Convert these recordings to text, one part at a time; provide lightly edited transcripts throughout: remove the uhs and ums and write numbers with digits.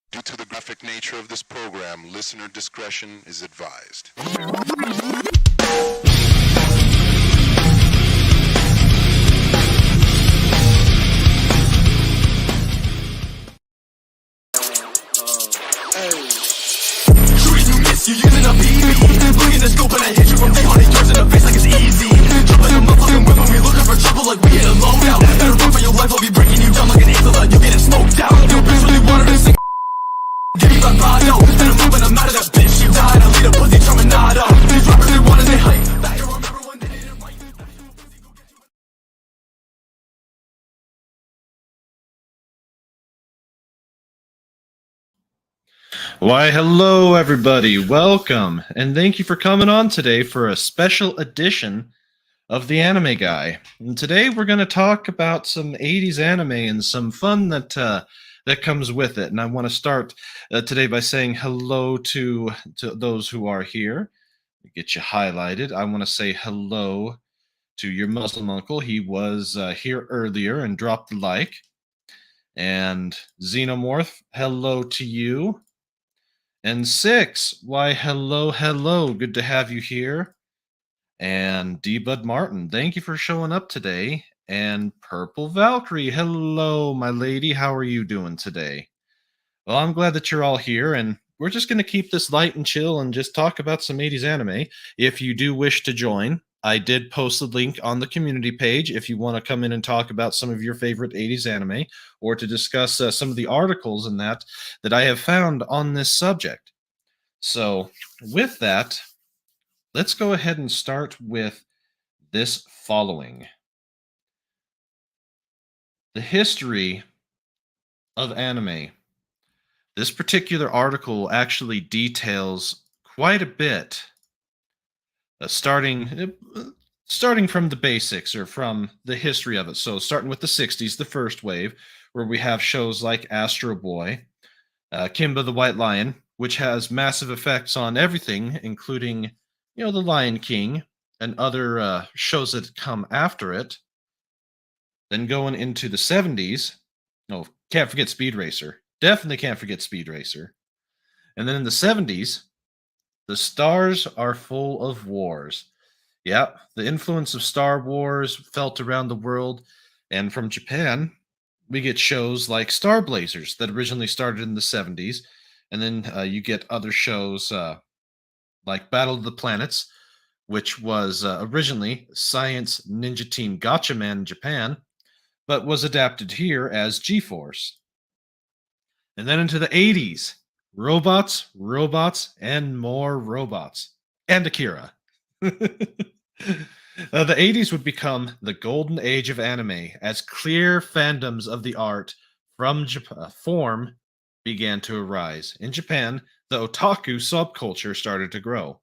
Due to the graphic nature of this program, listener discretion is advised. You using a BB. Look in the scope and I hit you from 300 yards in the face like it's easy. Jump like a motherfucking whip when we look up for trouble like we hit a loadout. Better run for your life, I'll be breaking you down like an angel. You getting smoked out. Yo, bitch really wanted to sing. Give me my bottle. And I'm moving, I'm out of that bitch. She died. I lead a pussy terminado. These rappers they wanted they hype. That you remember when they didn't like me. Why, hello, everybody. Welcome, and thank you for coming on today for a special edition of The Anime Guy. And today we're going to talk about some 80s anime and some fun that comes with it. And I want to start today by saying hello to those who are here. Get you highlighted. I want to say hello to your Muslim uncle. He was here earlier and dropped the like. And Xenomorph, hello to you. And Six, why, hello. Good to have you here. And D-Bud Martin, thank you for showing up today. And Purple Valkyrie, hello, my lady. How are you doing today? Well, I'm glad that you're all here, and we're just going to keep this light and chill and just talk about some 80s anime. If you do wish to join, I did post a link on the community page if you want to come in and talk about some of your favorite 80s anime or to discuss some of the articles and that I have found on this subject. So, with that, let's go ahead and start with this following. The history of anime. This particular article actually details quite a bit, starting from the basics or from the history of it. So starting with the 60s, the first wave, where we have shows like Astro Boy, Kimba the White Lion, which has massive effects on everything, including, The Lion King and other shows that come after it. Then going into the 70s, can't forget Speed Racer. Definitely can't forget Speed Racer. And then in the 70s, the stars are full of wars. Yeah, the influence of Star Wars felt around the world. And from Japan, we get shows like Star Blazers that originally started in the 70s. And then you get other shows like Battle of the Planets, which was originally Science Ninja Team Gatchaman in Japan, but was adapted here as G-Force. And then into the 80s, robots, and more robots. And Akira. The 80s would become the golden age of anime as clear fandoms of the art from form began to arise. In Japan, the otaku subculture started to grow.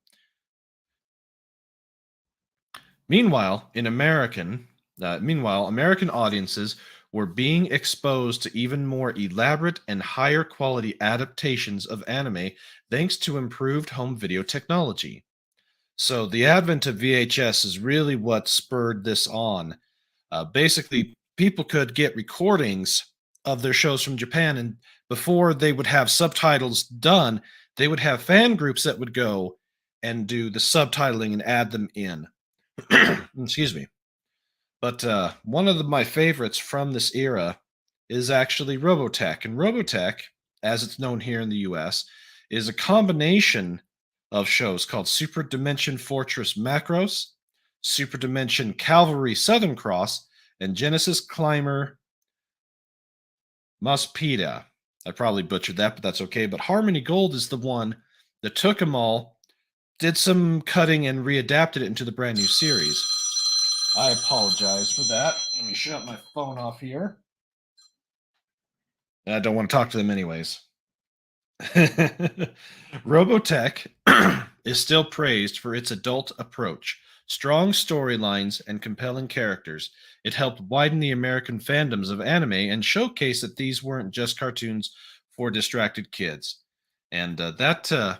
Meanwhile, American audiences were being exposed to even more elaborate and higher quality adaptations of anime thanks to improved home video technology. So the advent of VHS is really what spurred this on. Basically, people could get recordings of their shows from Japan, and before they would have subtitles done, they would have fan groups that would go and do the subtitling and add them in. Excuse me. But one of my favorites from this era is actually Robotech. And Robotech, as it's known here in the US, is a combination of shows called Super Dimension Fortress Macross, Super Dimension Cavalry Southern Cross, and Genesis Climber Mospeda. I probably butchered that, but that's okay. But Harmony Gold is the one that took them all, did some cutting, and readapted it into the brand new series. I apologize for that. Let me shut my phone off here. I don't want to talk to them anyways. Robotech is still praised for its adult approach, strong storylines, and compelling characters. It helped widen the American fandoms of anime and showcase that these weren't just cartoons for distracted kids. And that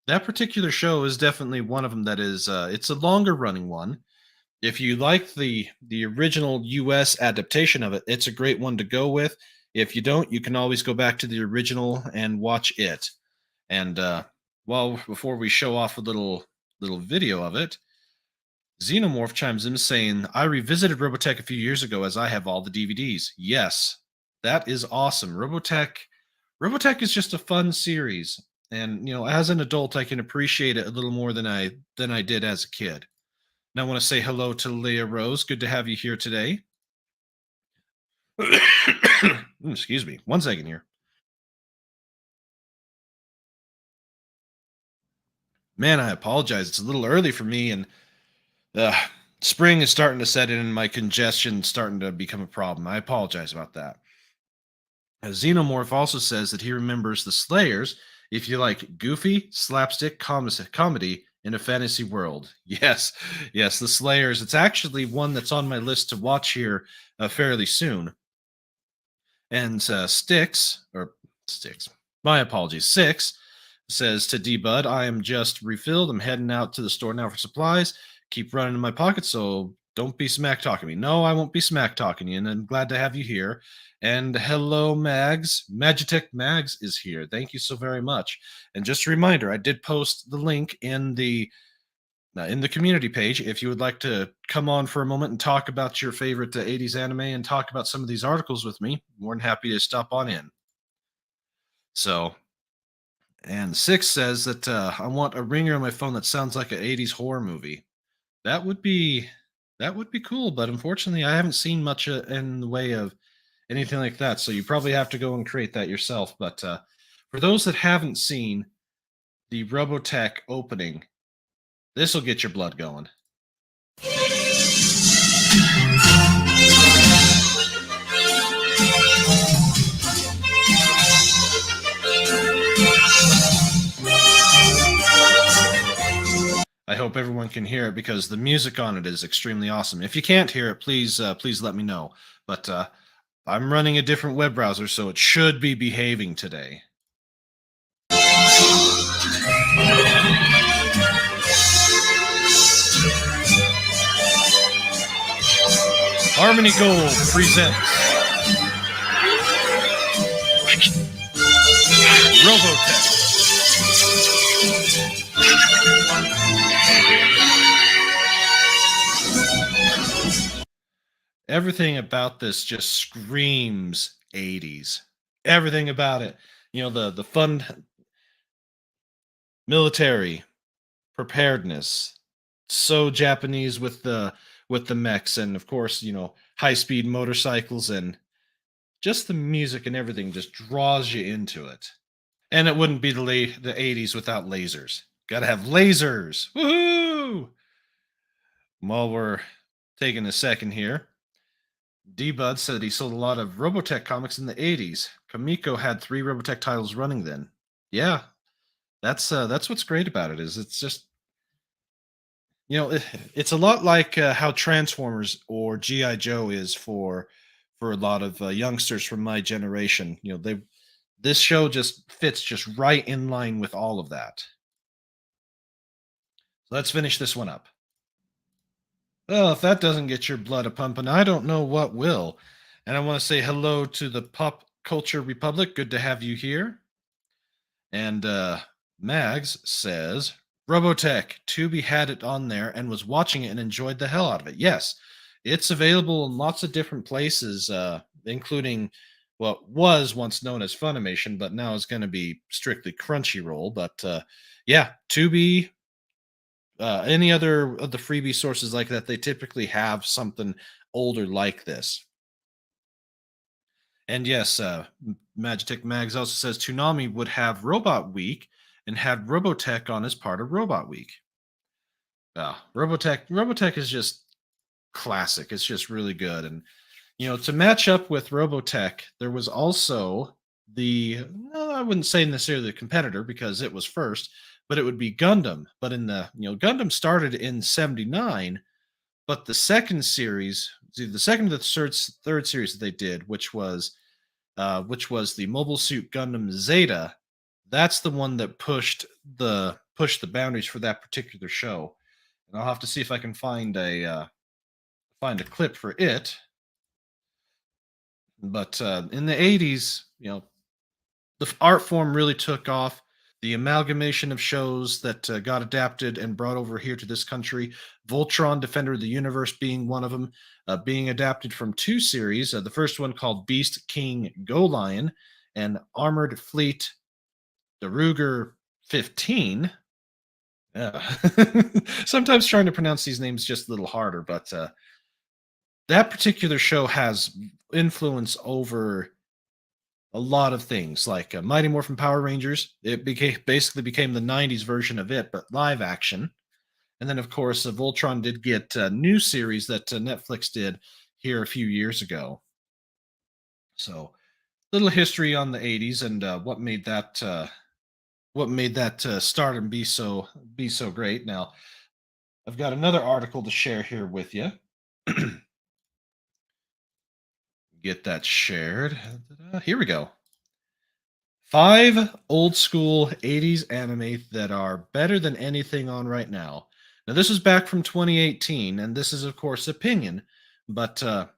particular show is definitely one of them that is, it's a longer running one. If you like the original US adaptation of it, it's a great one to go with. If you don't, you can always go back to the original and watch it. And well, before we show off a little video of it, Xenomorph chimes in saying, "I revisited Robotech a few years ago as I have all the DVDs." Yes, that is awesome. Robotech is just a fun series, and as an adult, I can appreciate it a little more than I did as a kid. And I want to say hello to Leah Rose. Good to have you here today. Excuse me. One second here. Man, I apologize. It's a little early for me, and uh, spring is starting to set in, and my congestion starting to become a problem. I apologize about that. Xenomorph also says that he remembers the Slayers if you like goofy slapstick comedy in a fantasy world. Yes, yes, the Slayers. It's actually one that's on my list to watch here fairly soon. And Sticks, my apologies, Six says to D Bud, "I am just refilled. I'm heading out to the store now for supplies. Keep running in my pocket, so don't be smack talking me." No, I won't be smack talking you, and I'm glad to have you here. And hello, Mags. Magitech Mags is here. Thank you so very much. And just a reminder, I did post the link in the community page. If you would like to come on for a moment and talk about your favorite 80s anime and talk about some of these articles with me, more than happy to stop on in. So, and Six says that I want a ringer on my phone that sounds like an 80s horror movie. That would be that would be cool, but unfortunately, I haven't seen much in the way of anything like that. So you probably have to go and create that yourself. But for those that haven't seen the Robotech opening, this will get your blood going. I hope everyone can hear it because the music on it is extremely awesome. If you can't hear it, please let me know. But I'm running a different web browser, so it should be behaving today. Harmony Gold presents Robotech. Everything about this just screams 80s. Everything about it. The fun military preparedness. So Japanese with the mechs, and of course, high-speed motorcycles, and just the music and everything just draws you into it. And it wouldn't be the 80s without lasers. Got to have lasers. Woohoo! While we're taking a second here, D-Bud said he sold a lot of Robotech comics in the 80s. Kamiko had 3 Robotech titles running then. Yeah, that's what's great about it, is it's just it's a lot like how Transformers or GI Joe is for a lot of youngsters from my generation. This show just fits just right in line with all of that. Let's finish this one up. Well, if that doesn't get your blood a pumping, I don't know what will. And I want to say hello to the Pop Culture Republic. Good to have you here. And Mags says, Robotech, Tubi had it on there and was watching it and enjoyed the hell out of it. Yes, it's available in lots of different places, including what was once known as Funimation, but now is going to be strictly Crunchyroll. But yeah, Tubi, any other of the freebie sources like that, they typically have something older like this. And yes, Magitech Mags also says Toonami would have Robot Week and had Robotech on as part of Robot Week. Robotech is just classic. It's just really good. And to match up with Robotech, there was also I wouldn't say necessarily the competitor because it was first, but it would be Gundam. But in the Gundam started in '79, but the second series, the second to the third series that they did, which was the Mobile Suit Gundam Zeta, that's the one that pushed the boundaries for that particular show. And I'll have to see if I can find a clip for it. But in the 80s, the art form really took off. The amalgamation of shows that got adapted and brought over here to this country, Voltron Defender of the Universe being one of them, being adapted from two series. The first one called Beast King Go Lion and Armored Fleet the Ruger 15. Yeah. Sometimes trying to pronounce these names just a little harder, but that particular show has influence over a lot of things, like Mighty Morphin Power Rangers. It basically became the '90s version of it, but live action. And then, of course, Voltron did get a new series that Netflix did here a few years ago. So, little history on the '80s and what made that start and be so great. Now, I've got another article to share here with you. Get that shared. Here we go. 5 old school '80s anime that are better than anything on right now. Now, this is back from 2018, and this is, of course, opinion, but the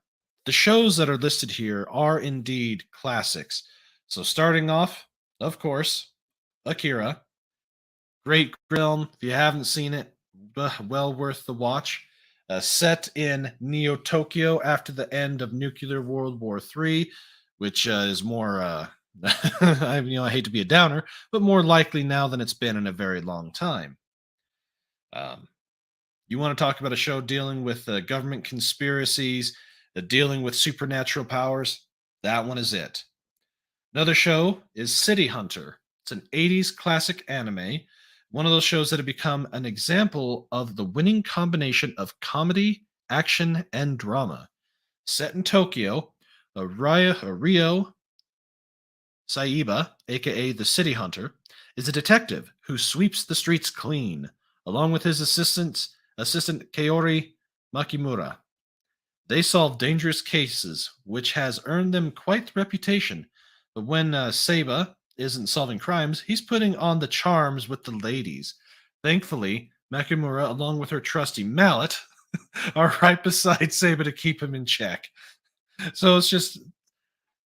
shows that are listed here are indeed classics. So, starting off, of course, Akira. Great film. If you haven't seen it, well worth the watch. Set in Neo Tokyo after the end of nuclear World War III, which is more. I hate to be a downer, but more likely now than it's been in a very long time. Um, you want to talk about a show dealing with government conspiracies, dealing with supernatural powers? That one is it. Another show is City Hunter. It's an '80s classic anime, one of those shows that have become an example of the winning combination of comedy, action, and drama. Set in Tokyo, Rio Saiba, aka the City Hunter, is a detective who sweeps the streets clean, along with his assistant Kaori Makimura. They solve dangerous cases, which has earned them quite the reputation. But when Saba isn't solving crimes, he's putting on the charms with the ladies. Thankfully, Makimura, along with her trusty mallet, are right beside Saba to keep him in check. So it's just,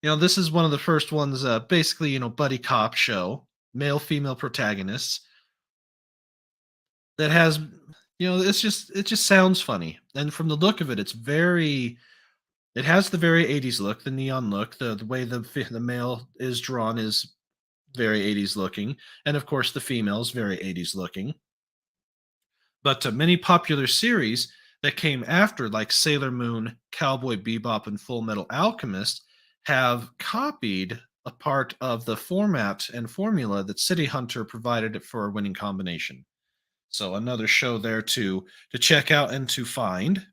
this is one of the first ones, basically, buddy cop show, male female protagonists that has, it just sounds funny. And from the look of it, it has the very '80s look, the neon look. The way the male is drawn is very '80s looking, and of course the female is very '80s looking. But many popular series that came after, like Sailor Moon, Cowboy Bebop, and Full Metal Alchemist, have copied a part of the format and formula that City Hunter provided for a winning combination. So another show there to check out and to find.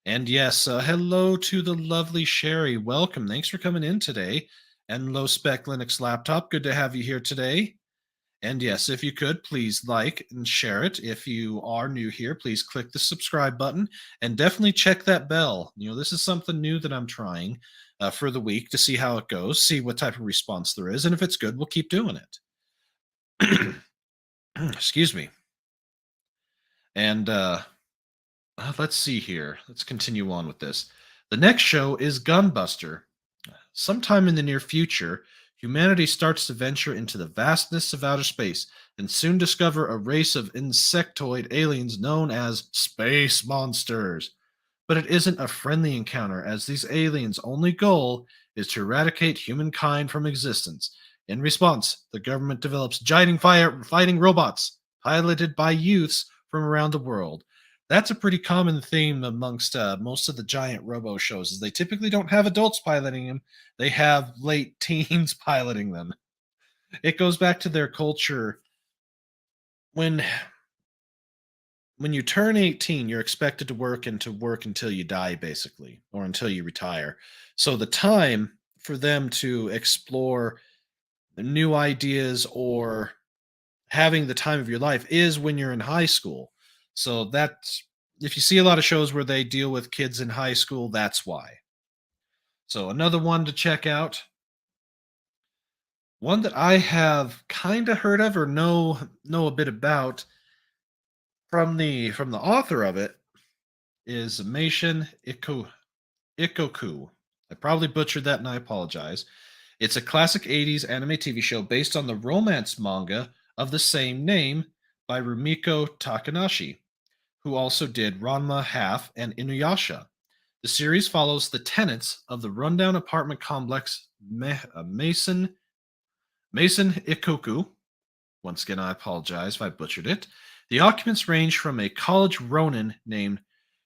And yes, hello to the lovely Sherry. Welcome. Thanks for coming in today. And Low Spec Linux Laptop. Good to have you here today. And yes, if you could, please like and share it. If you are new here, please click the subscribe button and definitely check that bell. This is something new that I'm trying for the week to see how it goes, see what type of response there is. And if it's good, we'll keep doing it. Excuse me. And let's see here. Let's continue on with this. The next show is Gunbuster. Sometime in the near future, humanity starts to venture into the vastness of outer space and soon discover a race of insectoid aliens known as space monsters. But it isn't a friendly encounter, as these aliens' only goal is to eradicate humankind from existence. In response, the government develops fighting robots piloted by youths from around the world. That's a pretty common theme amongst most of the giant robo shows, is they typically don't have adults piloting them. They have late teens piloting them. It goes back to their culture. When you turn 18, you're expected to work until you die, basically, or until you retire. So the time for them to explore new ideas or having the time of your life is when you're in high school. So that's, if you see a lot of shows where they deal with kids in high school, that's why. So another one to check out, one that I have kind of heard of or know a bit about from the author of it, is Meishin Ikoku. I probably butchered that and I apologize. It's a classic 80s anime TV show based on the romance manga of the same name by Rumiko Takanashi, who also did Ranma Half and Inuyasha. The series follows the tenants of the rundown apartment complex Mason Ikoku. Once again, I apologize if I butchered it. The occupants range from a college ronin named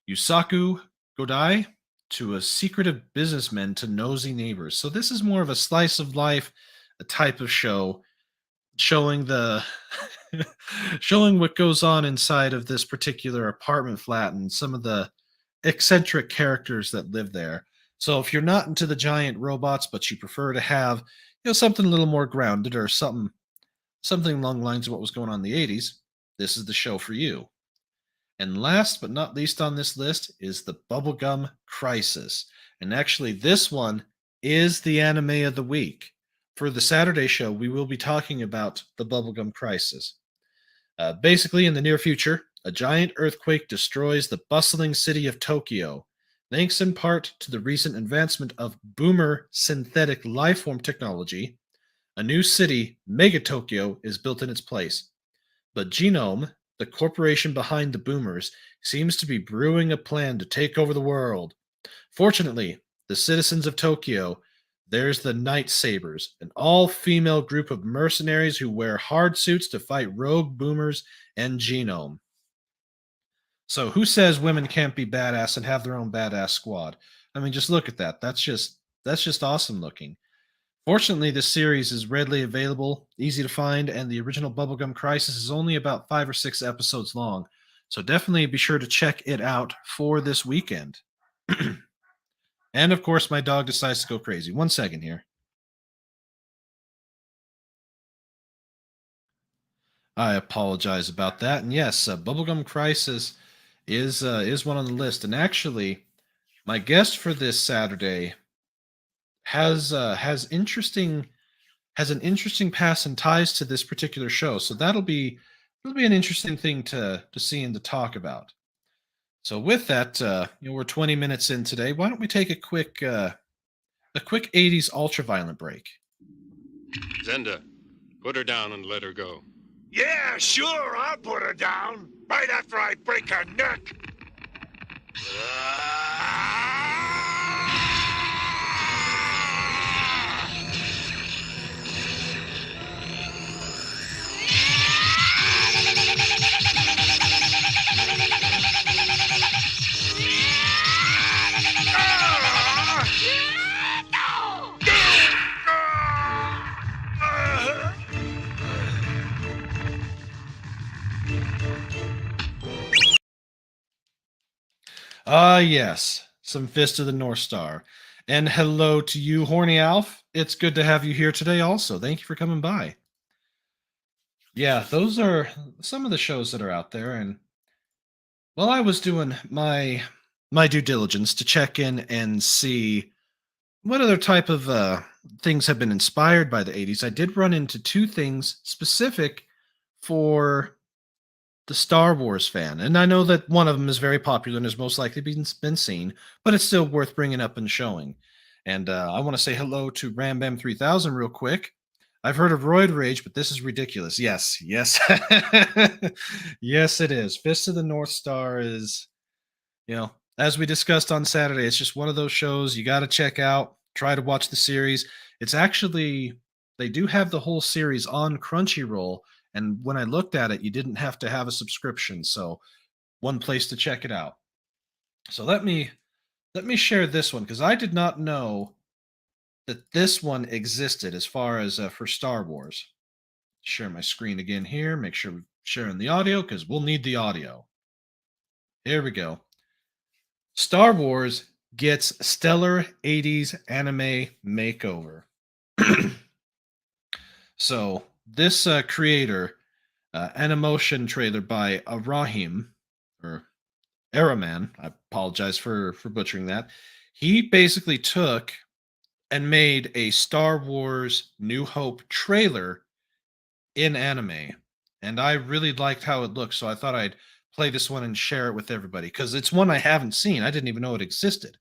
Yusaku Godai to a secretive businessman to nosy neighbors. So this is more of a slice of life, a type of show showing the showing what goes on inside of this particular apartment flat and some of the eccentric characters that live there. So if you're not into the giant robots but you prefer to have, something a little more grounded or something along the lines of what was going on in the 80s, this is the show for you. And last but not least on this list is the Bubblegum Crisis. And actually, this one is the anime of the week. For the Saturday show, we will be talking about the Bubblegum Crisis. Basically, in the near future, a giant earthquake destroys the bustling city of Tokyo. Thanks in part to the recent advancement of boomer synthetic lifeform technology, a new city, Mega Tokyo, is built in its place. But Genome, the corporation behind the boomers, seems to be brewing a plan to take over the world. Fortunately, the citizens of Tokyo, there's the Night Sabers, an all-female group of mercenaries who wear hard suits to fight rogue boomers and Genome. So who says women can't be badass and have their own badass squad? I mean, just look at that. That's just awesome looking. Fortunately, this series is readily available, easy to find, and the original Bubblegum Crisis is only about 5 or 6 episodes long. So definitely be sure to check it out for this weekend. And of course, my dog decides to go crazy. 1 second here. I apologize about that. And yes, Bubblegum Crisis is one on the list. And actually, my guest for this Saturday has an interesting past and ties to this particular show. So that'll be an interesting thing to see and to talk about. So with that, we're 20 minutes in today. Why don't we take a quick 80s ultraviolent break? Zenda, put her down and let her go. Yeah, sure, I'll put her down. Right after I break her neck. Ah, yes, some Fist of the North Star. And hello to you, Horny Alf. It's good to have you here today also. Thank you for coming by. Yeah, those are some of the shows that are out there. And while I was doing my due diligence to check in and see what other type of things have been inspired by the 80s, I did run into two things specific for the Star Wars fan. And I know that one of them is very popular and has most likely been seen, but it's still worth bringing up and showing. And I want to say hello to Rambam 3000 real quick. I've heard of Roid Rage, but this is ridiculous. Yes, yes. Yes, it is. Fist of the North Star is, as we discussed on Saturday, it's just one of those shows you got to check out. Try to watch the series. It's actually, they do have the whole series on Crunchyroll. And when I looked at it, you didn't have to have a subscription. So one place to check it out. So let me share this one because I did not know that this one existed as far as for Star Wars. Share my screen again here. Make sure we're sharing the audio because we'll need the audio. Here we go. Star Wars gets stellar 80s anime makeover. So this creator, an emotion trailer by Arahim, or Araman, I apologize for butchering that. He basically took and made a Star Wars New Hope trailer in anime. And I really liked how it looked, so I thought I'd play this one and share it with everybody because it's one I haven't seen. I didn't even know it existed.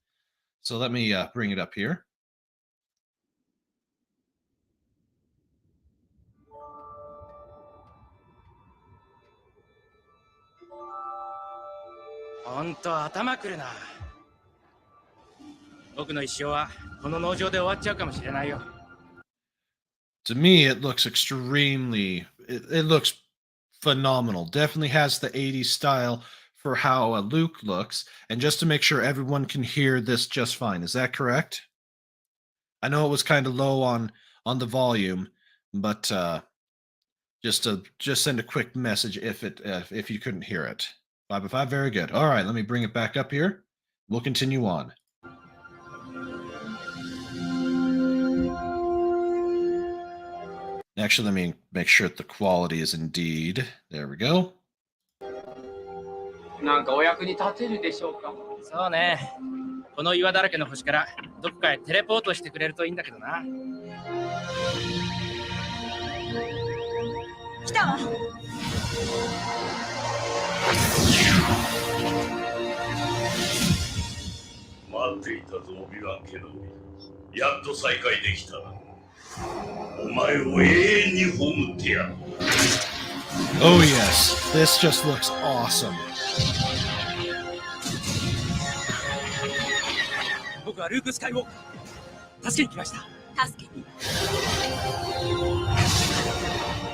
So let me bring it up here. To me, it looks extremely. It looks phenomenal. Definitely has the 80s style for how Luke looks. And just to make sure everyone can hear this just fine, is that correct? I know it was kind of low on the volume, but just send a quick message if you couldn't hear it. 5 very good. All right, let me bring it back up here. We'll continue on. Actually, let me make sure that the quality is indeed. There we go. なんかお役に立てるでしょうか。そうね。この岩だらけの星からどこかへテレポートしてくれるといいんだけどな。来たわ。待っていたぞ、オビワン・ケノビ。やっと再会できた。お前を永遠に葬ってやる。Oh yes, this just looks awesome. 僕はルーク・スカイウォーカー。助けに来ました。助けに。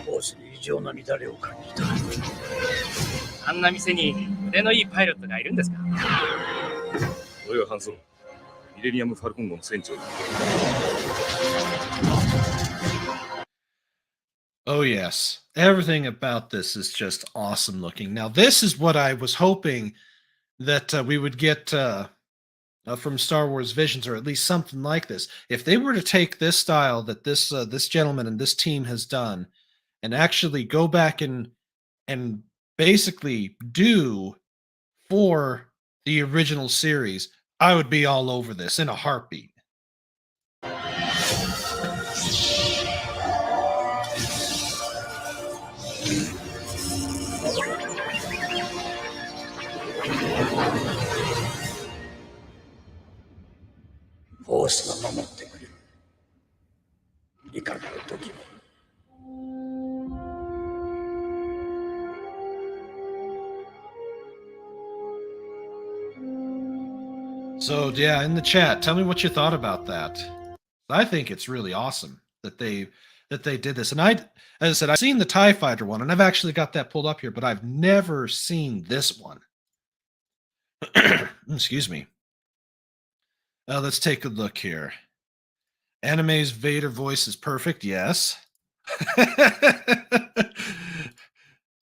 ボスに異常な乱れを感じた。あんな店に腕のいいパイロットがいるんですか。俺はハンソン、ミレニアム・ファルコン号の船長だ。Oh yes, everything about this is just awesome looking. Now this is what I was hoping that we would get from Star Wars Visions, or at least something like this. If they were to take this style that this gentleman and this team has done, and actually go back and basically do for the original series, I would be all over this in a heartbeat. Force が守ってくれる。いかなる時も。So yeah, in the chat, tell me what you thought about that. I think it's really awesome that they did this. And as I said, I've seen the TIE Fighter one, and I've actually got that pulled up here, but I've never seen this one. Excuse me. Let's take a look here. Anime's Vader voice is perfect. Yes.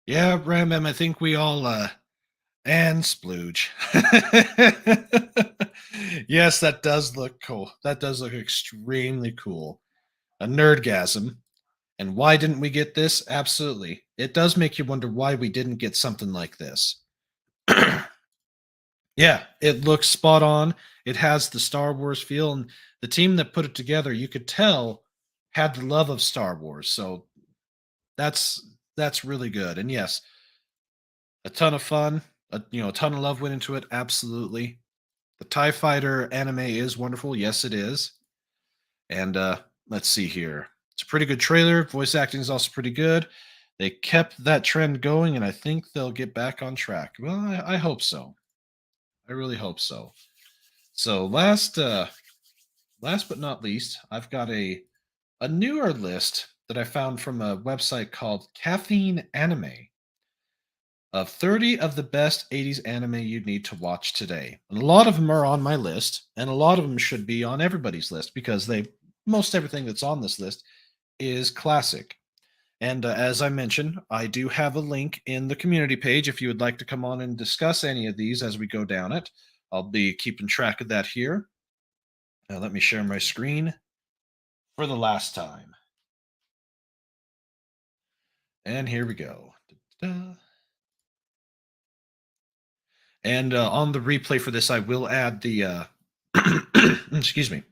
Yeah, Ram, I think we all and splooge. Yes, that does look cool. That does look extremely cool. A nerdgasm. And why didn't we get this? Absolutely. It does make you wonder why we didn't get something like this. Yeah, it looks spot on. It has the Star Wars feel, and the team that put it together, you could tell, had the love of Star Wars. So that's really good. And yes, a ton of fun. A ton of love went into it. Absolutely. The TIE Fighter anime is wonderful. Yes, it is. And let's see here. It's a pretty good trailer. Voice acting is also pretty good. They kept that trend going, and I think they'll get back on track. Well, I hope so. I really hope so. So last but not least, I've got a newer list that I found from a website called Caffeine Anime of 30 of the best 80s anime you'd need to watch today. And a lot of them are on my list, and a lot of them should be on everybody's list because most everything that's on this list is classic. And as I mentioned, I do have a link in the community page if you would like to come on and discuss any of these as we go down it. I'll be keeping track of that here. Now let me share my screen for the last time. And here we go. Da-da. And on the replay for this, I will add the excuse me,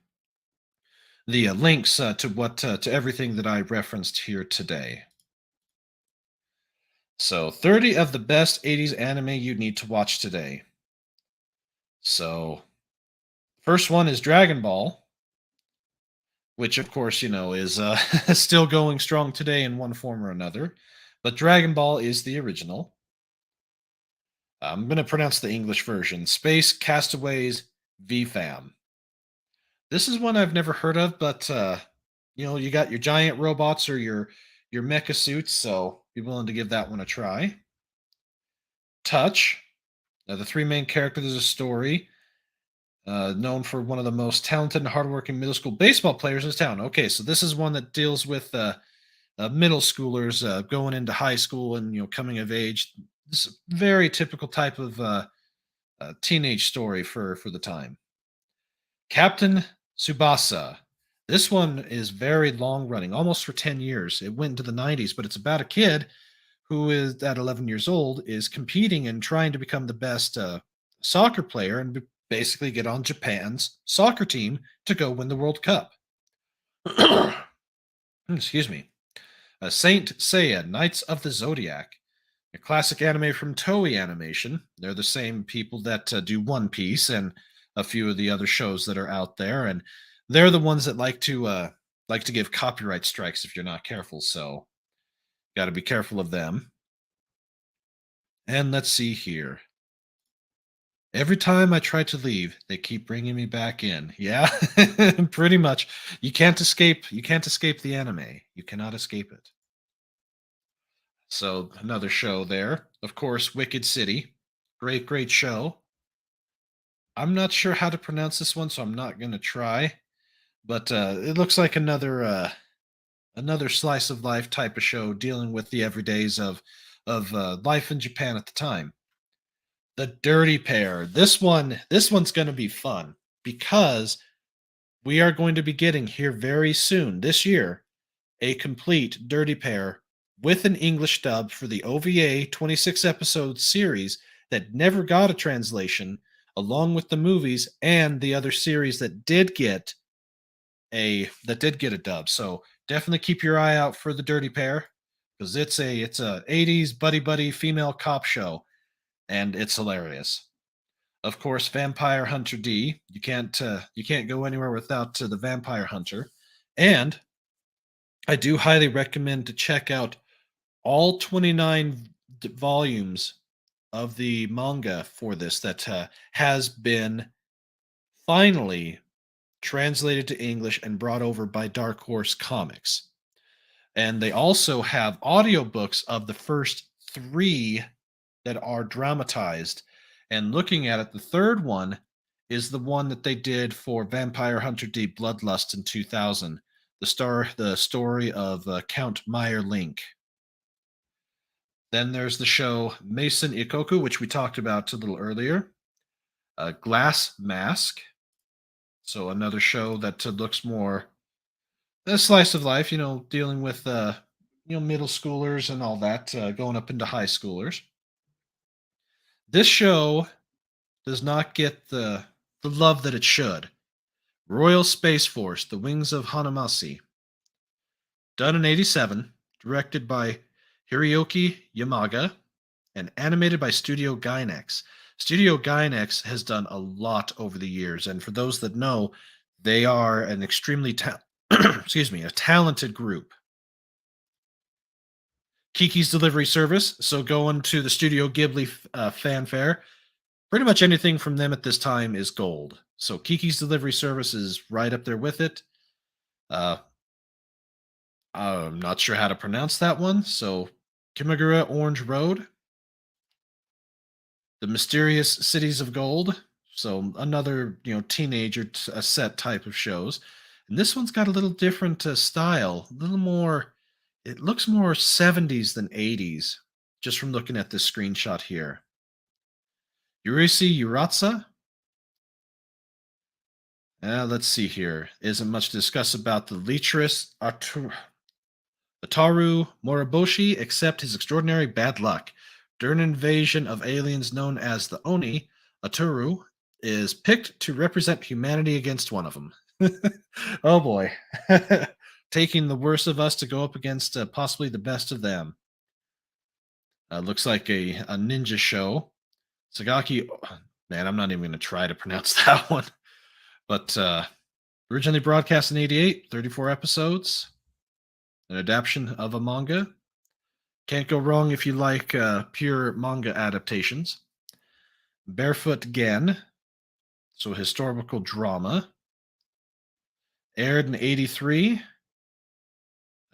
the links to everything that I referenced here today. So 30 of the best 80s anime you need to watch today. So First one is Dragon Ball, which of course, is still going strong today in one form or another. But Dragon Ball is the original. I'm going to pronounce the English version Space Castaways VFAM. This is one I've never heard of, but you got your giant robots or your mecha suits, so be willing to give that one a try. Touch. The three main characters is a story. Known for one of the most talented and hardworking middle school baseball players in town. Okay, so this is one that deals with middle schoolers going into high school and coming of age. This is a very typical type of teenage story for the time. Captain Tsubasa. This one is very long running, almost for 10 years. It went into the 90s, but it's about a kid who is at 11 years old is competing and trying to become the best soccer player and basically get on Japan's soccer team to go win the World Cup. Excuse me. Saint Seiya, Knights of the Zodiac, a classic anime from Toei Animation. They're the same people that do One Piece and a few of the other shows that are out there, and they're the ones that like to give copyright strikes if you're not careful. So, got to be careful of them. And let's see here. Every time I try to leave, they keep bringing me back in. Yeah, pretty much. You can't escape. You can't escape the anime. You cannot escape it. So another show there. Of course, Wicked City. Great, great show. I'm not sure how to pronounce this one, so I'm not going to try. But it looks like another slice of life type of show dealing with the everydays of life in Japan at the time. The Dirty Pair. This one's going to be fun because we are going to be getting here very soon this year a complete Dirty Pair with an English dub for the OVA 26 episode series that never got a translation, along with the movies and the other series that did get a dub. So definitely keep your eye out for the Dirty Pair because it's a 80s buddy female cop show and it's hilarious. Of course, Vampire Hunter D. You can't go anywhere without the Vampire Hunter. And I do highly recommend to check out all 29 volumes of the manga for this that has been finally translated to English and brought over by Dark Horse Comics. And they also have audiobooks of the first 3 that are dramatized. And looking at it, the third one is the one that they did for Vampire Hunter D Bloodlust in 2000, the story of Count Meyer Link. Then there's the show Mason Ikoku, which we talked about a little earlier. Glass Mask. So another show that looks more a slice of life, dealing with middle schoolers and all that, going up into high schoolers. This show does not get the love that it should. Royal Space Force, The Wings of Hanamasi. Done in 87, directed by Hiroyuki Yamaga, and animated by Studio Gainax. Studio Gainax has done a lot over the years, and for those that know, they are an extremely a talented group. Kiki's Delivery Service, so going to the Studio Ghibli fanfare, pretty much anything from them at this time is gold. So Kiki's Delivery Service is right up there with it. I'm not sure how to pronounce that one, so Kimagura Orange Road. The Mysterious Cities of Gold, so another teenager set type of shows. And this one's got a little different style, a little more, it looks more 70s than 80s, just from looking at this screenshot here. Yurisi Yuratsa. Let's see here. Isn't much to discuss about the lecherous Ataru Moriboshi, except his extraordinary bad luck. During an invasion of aliens known as the Oni, Ataru is picked to represent humanity against one of them. Oh boy. Taking the worst of us to go up against possibly the best of them. Looks like a ninja show. Sagaki, man, I'm not even going to try to pronounce that one. But originally broadcast in 88, 34 episodes, an adaptation of a manga. Can't go wrong if you like pure manga adaptations. Barefoot Gen, so historical drama. Aired in 83.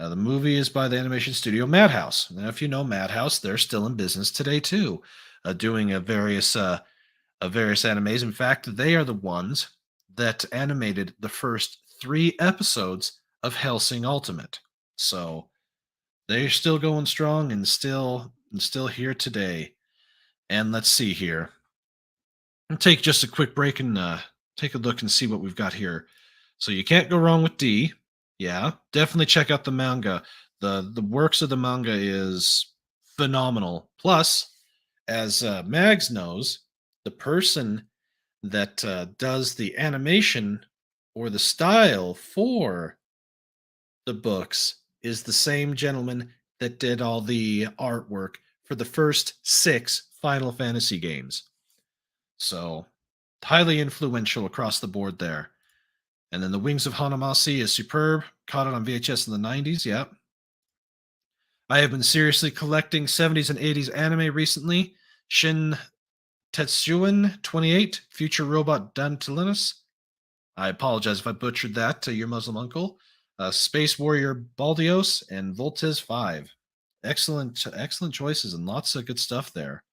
The movie is by the animation studio Madhouse. Now, if you know Madhouse, they're still in business today too, doing various animes. In fact, they are the ones that animated the first 3 episodes of Hellsing Ultimate. So they're still going strong and still here today. And let's see here. I'll take just a quick break and take a look and see what we've got here. So you can't go wrong with D. Yeah, definitely check out the manga. The works of the manga is phenomenal. Plus, as Mags knows, the person that does the animation or the style for the books is the same gentleman that did all the artwork for the first 6 Final Fantasy games. So, highly influential across the board there. And then The Wings of Hanamasi is superb. Caught it on VHS in the 90s, yeah. I have been seriously collecting 70s and 80s anime recently. Shin Tetsuan 28, Future Robot Dantilinus. I apologize if I butchered that to your Muslim uncle. Space Warrior Baldios and Voltes 5. Excellent choices and lots of good stuff there.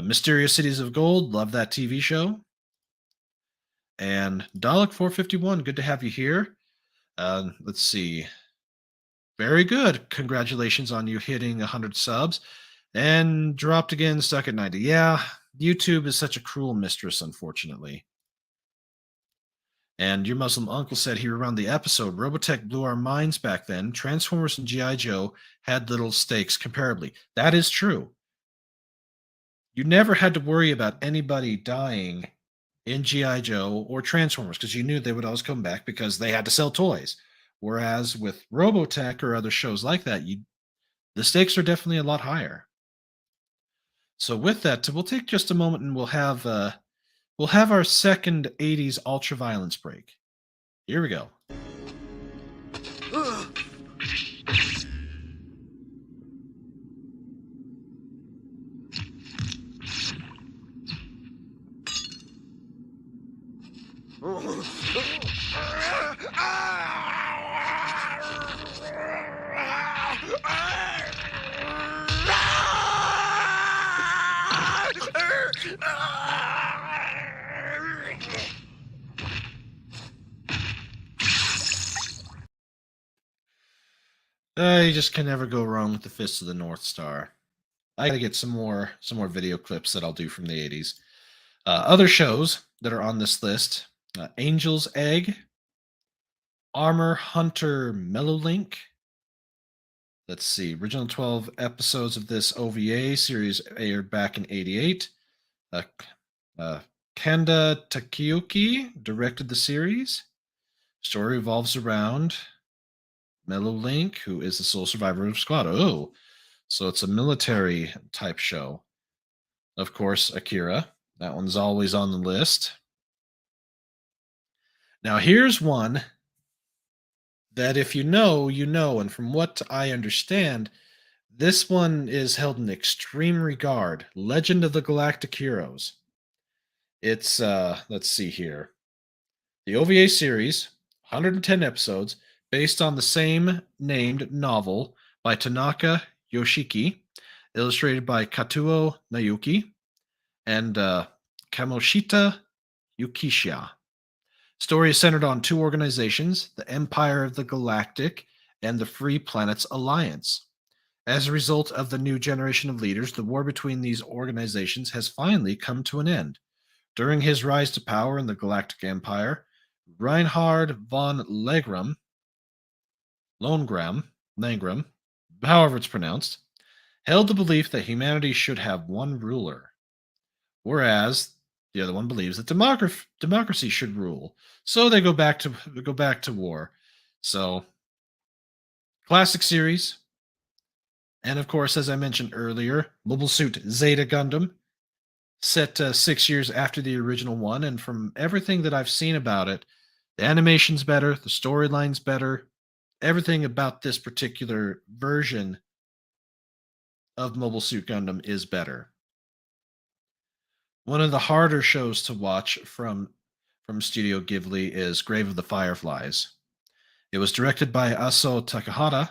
Mysterious Cities of Gold, love that TV show. And Dalek 451, good to have you here. Let's see. Very good. Congratulations on you hitting 100 subs. And dropped again, stuck at 90. Yeah, YouTube is such a cruel mistress, unfortunately. And your Muslim uncle said here around the episode, Robotech blew our minds back then. Transformers and G.I. Joe had little stakes comparably. That is true. You never had to worry about anybody dying in G.I. Joe or Transformers because you knew they would always come back because they had to sell toys. Whereas with Robotech or other shows like that, the stakes are definitely a lot higher. So with that, we'll take just a moment and we'll have our second 80s ultra-violence break. Here we go. You just can never go wrong with the Fist of the North Star. I gotta get some more video clips that I'll do from the 80s. Other shows that are on this list: Angel's Egg, Armor Hunter Mellowlink. Let's see, original 12 episodes of this OVA series aired back in 88. Kanda Takeuchi directed the series. Story revolves around Mellowlink, who is the sole survivor of Squad. Oh, so it's a military type show. Of course, Akira. That one's always on the list. Now, here's one that if you know, you know. And from what I understand, this one is held in extreme regard. Legend of the Galactic Heroes. It's, let's see here. The OVA series, 110 episodes, based on the same named novel by Tanaka Yoshiki, illustrated by Katuo Nayuki and Kamoshita Yukisha. Story is centered on 2 organizations, the Empire of the Galactic and the Free Planets Alliance. As a result of the new generation of leaders, the war between these organizations has finally come to an end. During his rise to power in the Galactic Empire, Reinhard von Langram, however it's pronounced, held the belief that humanity should have one ruler, whereas the other one believes that democracy should rule. So they go back to war. So, classic series, and of course, as I mentioned earlier, Mobile Suit Zeta Gundam. set 6 years after the original one, and from everything that I've seen about it, the animation's better, the storyline's better, everything about this particular version of Mobile Suit Gundam is better. One of the harder shows to watch from Studio Ghibli is Grave of the Fireflies. It was directed by Aso Takahata,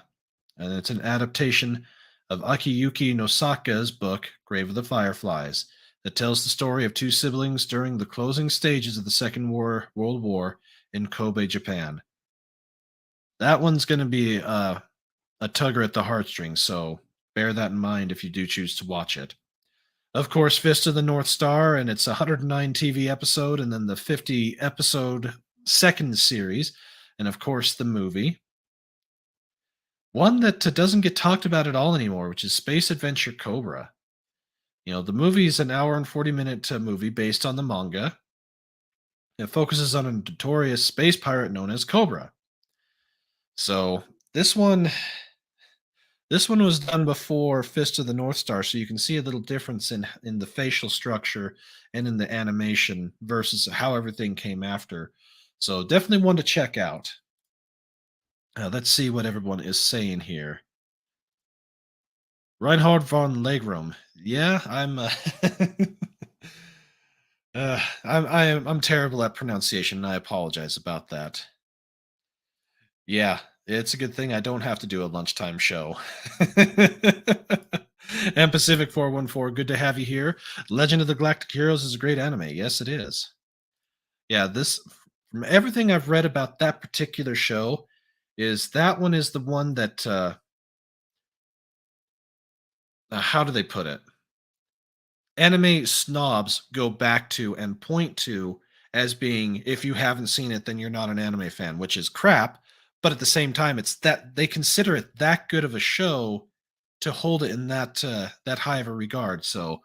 and it's an adaptation of Akiyuki Nosaka's book Grave of the Fireflies that tells the story of two siblings during the closing stages of the World War in Kobe, Japan. That one's going to be a tugger at the heartstrings, so bear that in mind if you do choose to watch it. Of course, Fist of the North Star, and it's a 109 TV episode, and then the 50 episode second series, and of course, the movie. One that doesn't get talked about at all anymore, which is Space Adventure Cobra. The movie is an hour and 40-minute movie based on the manga. It focuses on a notorious space pirate known as Cobra. So this one was done before Fist of the North Star, so you can see a little difference in the facial structure and in the animation versus how everything came after. So definitely one to check out. Let's see what everyone is saying here. Reinhard von Legrum. Yeah, I'm terrible at pronunciation, and I apologize about that. Yeah, it's a good thing I don't have to do a lunchtime show. And Pacific 414, good to have you here. Legend of the Galactic Heroes is a great anime. Yes, it is. Yeah, from everything I've read about that particular show, that one is the one that how do they put it? Anime snobs go back to and point to as being, if you haven't seen it, then you're not an anime fan, which is crap. But at the same time, it's that they consider it that good of a show to hold it in that high of a regard. So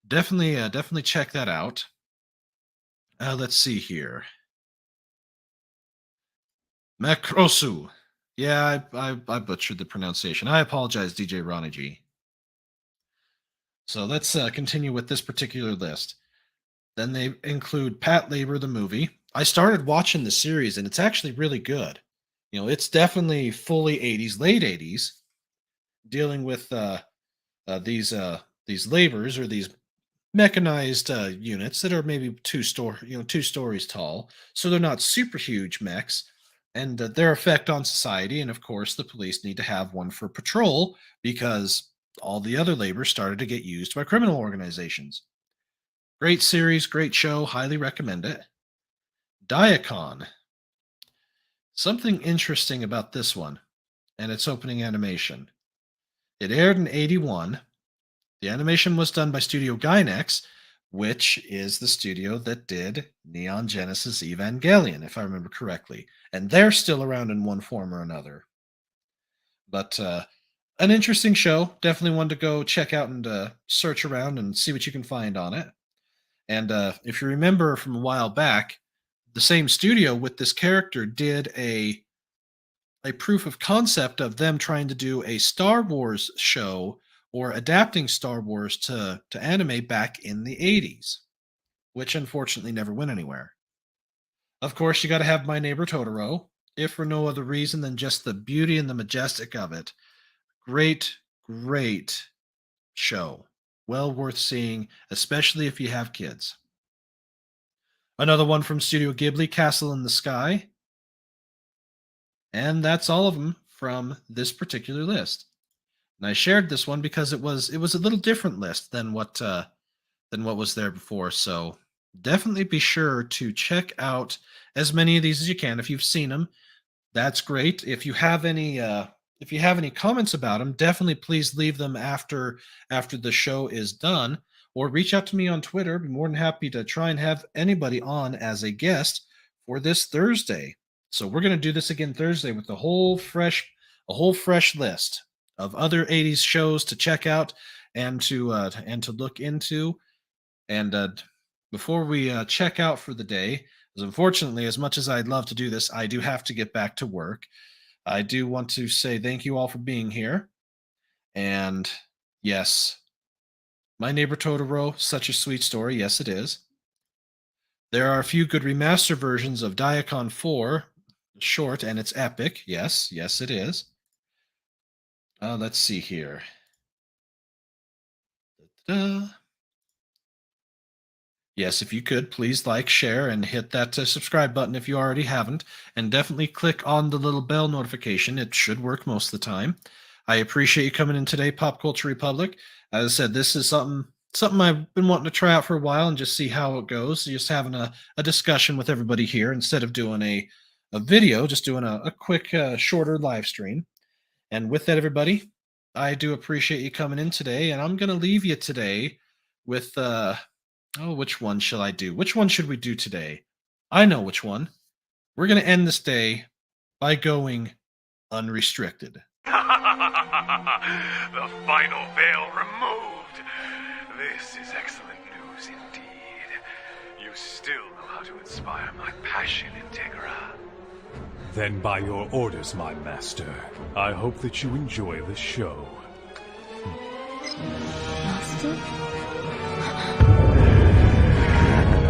definitely check that out. Let's see here. Macrosu. Yeah, I butchered the pronunciation. I apologize, DJ Ronnie G. So let's continue with this particular list. Then they include Pat Labor, the movie. I started watching the series, and it's actually really good. It's definitely fully 80s, late 80s, dealing with these labors or these mechanized units that are maybe two stories tall. So they're not super huge mechs, and their effect on society. And of course, the police need to have one for patrol because all the other labor started to get used by criminal organizations. Great series, great show, highly recommend it. Diacon. Something interesting about this one and its opening animation. It aired in 81. The animation was done by Studio Gainax, which is the studio that did Neon Genesis Evangelion, if I remember correctly. And they're still around in one form or another. But an interesting show. Definitely one to go check out and search around and see what you can find on it. And if you remember from a while back, the same studio with this character did a proof of concept of them trying to do a Star Wars show or adapting Star Wars to anime back in the 80s, which unfortunately never went anywhere. Of course, you got to have My Neighbor Totoro, if for no other reason than just the beauty and the majestic of it. Great, great show. Well worth seeing, especially if you have kids. Another one from Studio Ghibli, Castle in the Sky. And that's all of them from this particular list. And I shared this one because it was a little different list than what was there before. So definitely be sure to check out as many of these as you can. If you've seen them, that's great. If you have any comments about them, definitely please leave them after the show is done, or reach out to me on Twitter. I'd be more than happy to try and have anybody on as a guest for this Thursday. So we're going to do this again Thursday with a whole fresh list of other 80s shows to check out and to look into. And before we check out for the day, because unfortunately, as much as I'd love to do this, I do have to get back to work. I do want to say thank you all for being here. And yes, My Neighbor Totoro, such a sweet story. Yes, it is. There are a few good remaster versions of Diacon 4, short, and it's epic. Yes, yes, it is. Let's see here. Da-da-da. Yes, if you could, please like, share, and hit that subscribe button if you already haven't. And definitely click on the little bell notification. It should work most of the time. I appreciate you coming in today, Pop Culture Republic. As I said, this is something I've been wanting to try out for a while and just see how it goes. Just having a discussion with everybody here instead of doing a video, just doing a quick, shorter live stream. And with that, everybody, I do appreciate you coming in today. And I'm going to leave you today with... which one shall I do? Which one should we do today? I know which one. We're going to end this day by going unrestricted. The final veil removed. This is excellent news indeed. You still know how to inspire my passion, Integra. Then by your orders, my master, I hope that you enjoy the show. Master?